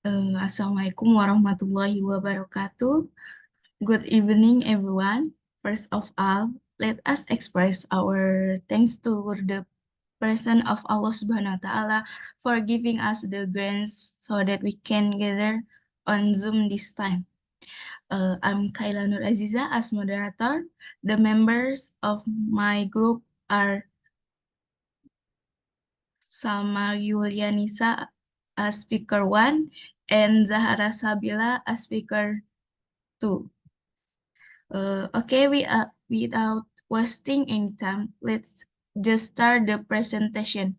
Assalamualaikum warahmatullahi wabarakatuh. Good evening, everyone. First of all, let us express our thanks to the person of Allah Subhanahu wa Ta'ala for giving us the grace so that we can gather on Zoom this time. I'm Kaila Nur Aziza as moderator. The members of my group are Salma Yulianisa as speaker 1 and Zahara Sabila as speaker 2. Okay, without wasting any time, let's just start the presentation.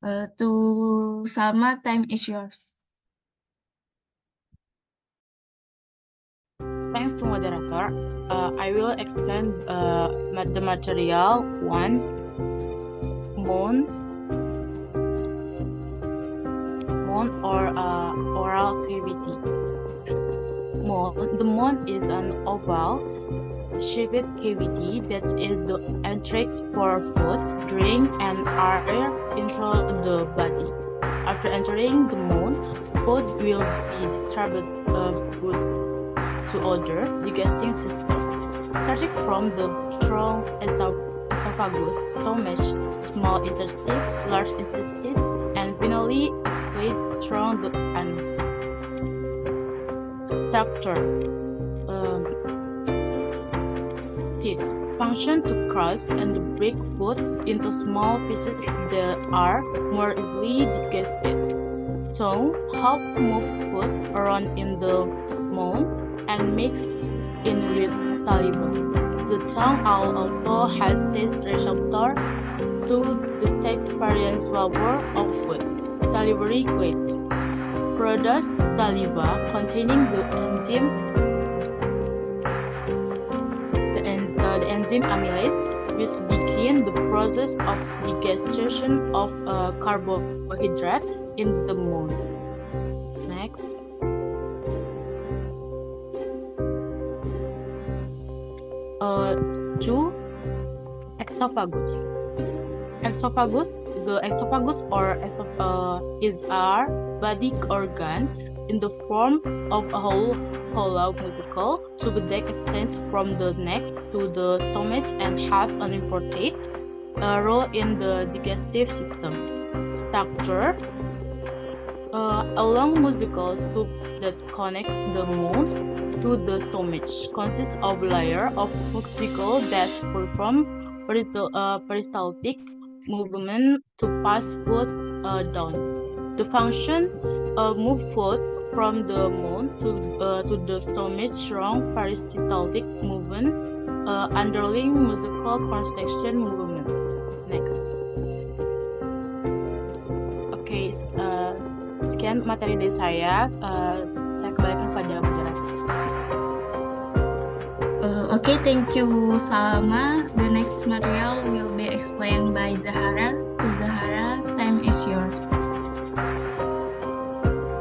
To Salma, time is yours. Thanks to moderator, I will explain the material 1, moon or oral cavity. The moon is an oval shaped cavity that is the entrance for food, drink, and air into the body. After entering the moon, food will be distributed to other digesting system, starting from the strong esophagus, stomach, small intestine, large intestine, and finally expelled through the anus. Structure. Teeth function to crush and break food into small pieces that are more easily digested. Tongue help move food around in the mouth and mix in with saliva. The tongue also has taste receptor to detect various flavor of food. Salivary glands produce saliva containing the enzyme amylase, which begin the process of digestion of carbohydrate in the mouth. Next. Two, esophagus. The esophagus is our body organ in the form of a hollow musical tube that extends from the neck to the stomach and has an important role in the digestive system. Structure. A long musical tube that connects the mouth to the stomach consists of a layer of musical that perform peristaltic movement to pass food down. The function move food from the mouth to the stomach through peristaltic movement, underlying musical contraction movement. Next. Okay, sekian materi dari saya. Saya kembalikan pada moderator. Okay, thank you, Salma. The next material will be explained by Zahara. To Zahara, time is yours.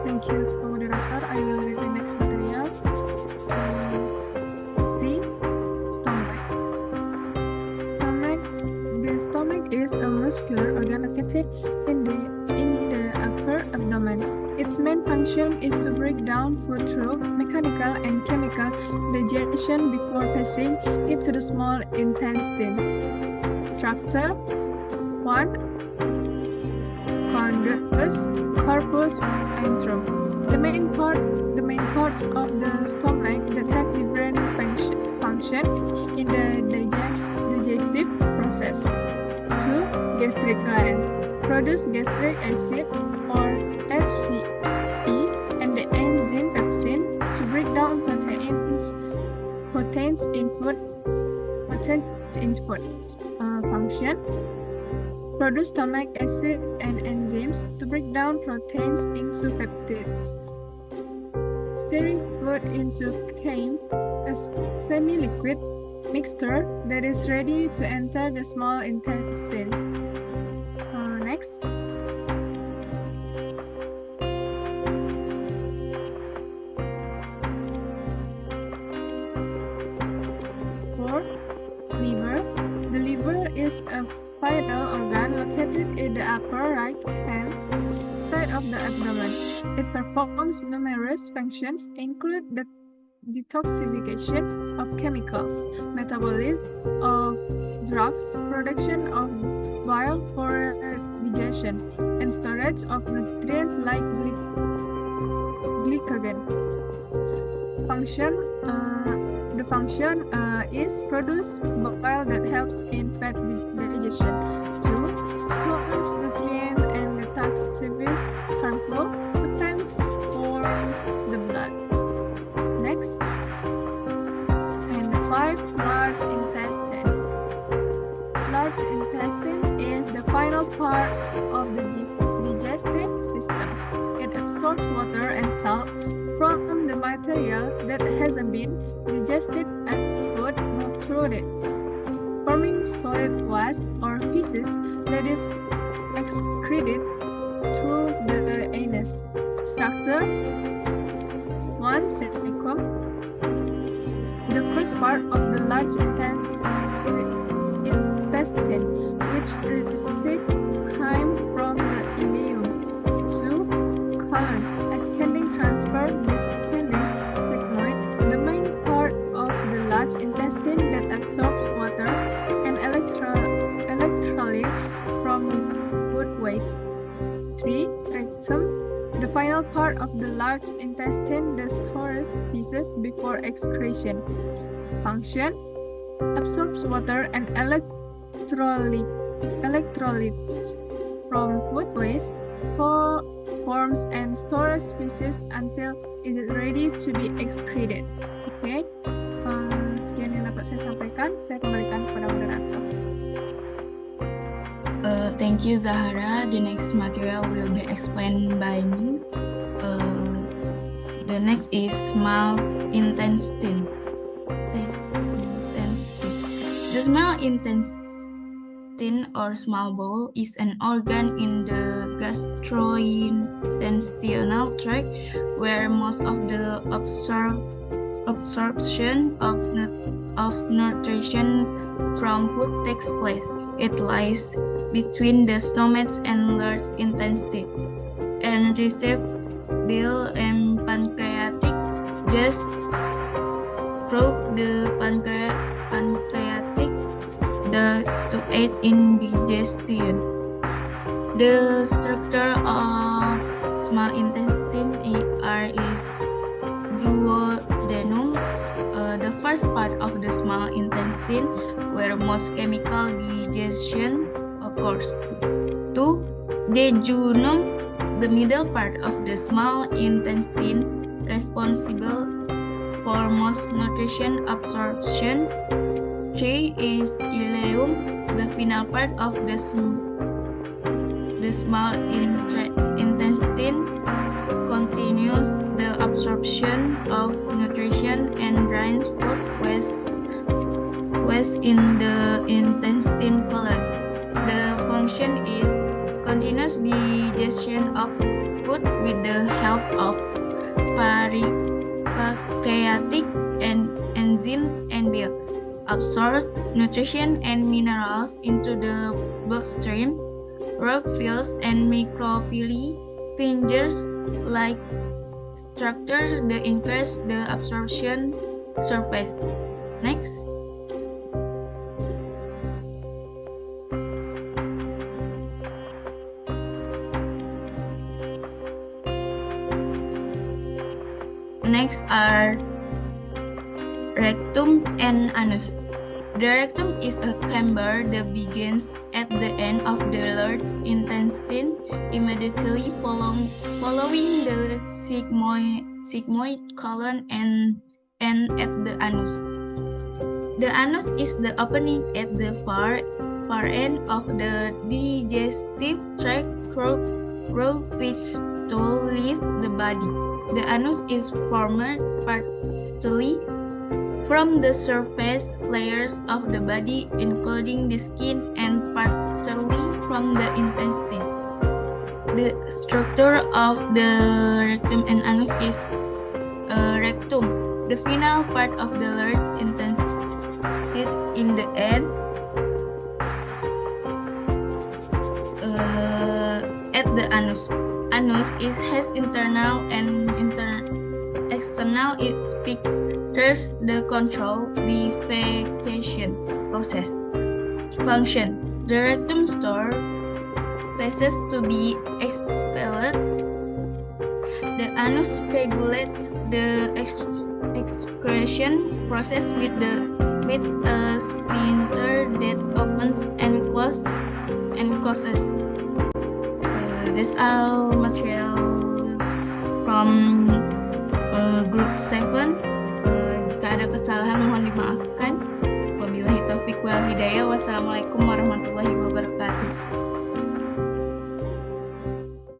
Thank you, moderator. I will read the next material. Stomach. The stomach is a muscular organ located in the upper abdomen. Its main function is to break down food through mechanical and chemical digestion before passing it to the small intestine. Structure 1. Corpus, antrum. The main parts of the stomach that have different function in the digestive process. 2. Gastric glands produce gastric acid or HCl and the enzyme pepsin to break down proteins in food. Function: produce stomach acid and enzymes to break down proteins into peptides. Stirring food into a semi-liquid mixture that is ready to enter the small intestine. Next. Liver. The liver is a vital organ located in the upper right hand side of the abdomen. It performs numerous functions, include the detoxification of chemicals, metabolism of drugs, production of bile for digestion, and storage of nutrients like glycogen. The function is produce bile that helps in fat digestion. 2. Stores nutrients and detoxifies harmful substances for the blood. Next. And 5. Large intestine. Large intestine is the final part of the digestive system. It absorbs water and salt from the material that hasn't been digested as food moved through it, forming solid waste or feces that is excreted through the anus. Structure 1. Cecum. The first part of the large intestine, which receives chyme from the ileum. 2. Colon. Ascending transfer. The ascending sigmoid, the main part of the large intestine that absorbs water and electrolytes from food waste. 3. Rectum. The final part of the large intestine that stores feces before excretion. Function. Absorbs water and electrolytes from food waste, forms and stores feces until it is ready to be excreted. Oke, sekian yang dapat saya sampaikan. Saya kembalikan kepada moderator. Thank you, Zahara. The next material will be explained by me. The next is small intestine. The small intestine or small bowel is an organ in the gastrointestinal tract where most of the absorption of nutrition from food takes place. It lies between the stomach and large intestine and receives bile and pancreatic juice through the pancreatic duct to aid in digestion. The structure of small intestine is duodenum, the first part of the small intestine where most chemical digestion occurs. 2. Jejunum, the middle part of the small intestine responsible for most nutrition absorption. 3 is ileum, the final part of the small intestine continues the absorption of nutrition and drains food waste in the intestine colon. The function is continuous digestion of food with the help of pancreatic and enzymes and bile, absorbs nutrition and minerals into the bloodstream. Rockfills and microvilli fingers like structures that increase the absorption surface. Next. Next are rectum and anus. The rectum is a chamber that begins at the end of the large intestine, immediately following the sigmoid colon and at the anus. The anus is the opening at the far end of the digestive tract through which to leave the body. The anus is formed partly from the surface layers of the body, including the skin, and partly from the intestine. The structure of the rectum and anus is rectum, the final part of the large intestine in the end. the anus. Anus has internal and external. It speakers the control defecation process. Function: the rectum store feces to be expelled. The anus regulates the excretion process with a sphincter that opens and closes. This all material from group 7. Jika ada kesalahan mohon dimaafkan. Wabillahi taufiq wal hidayah. Wassalamualaikum warahmatullahi wabarakatuh.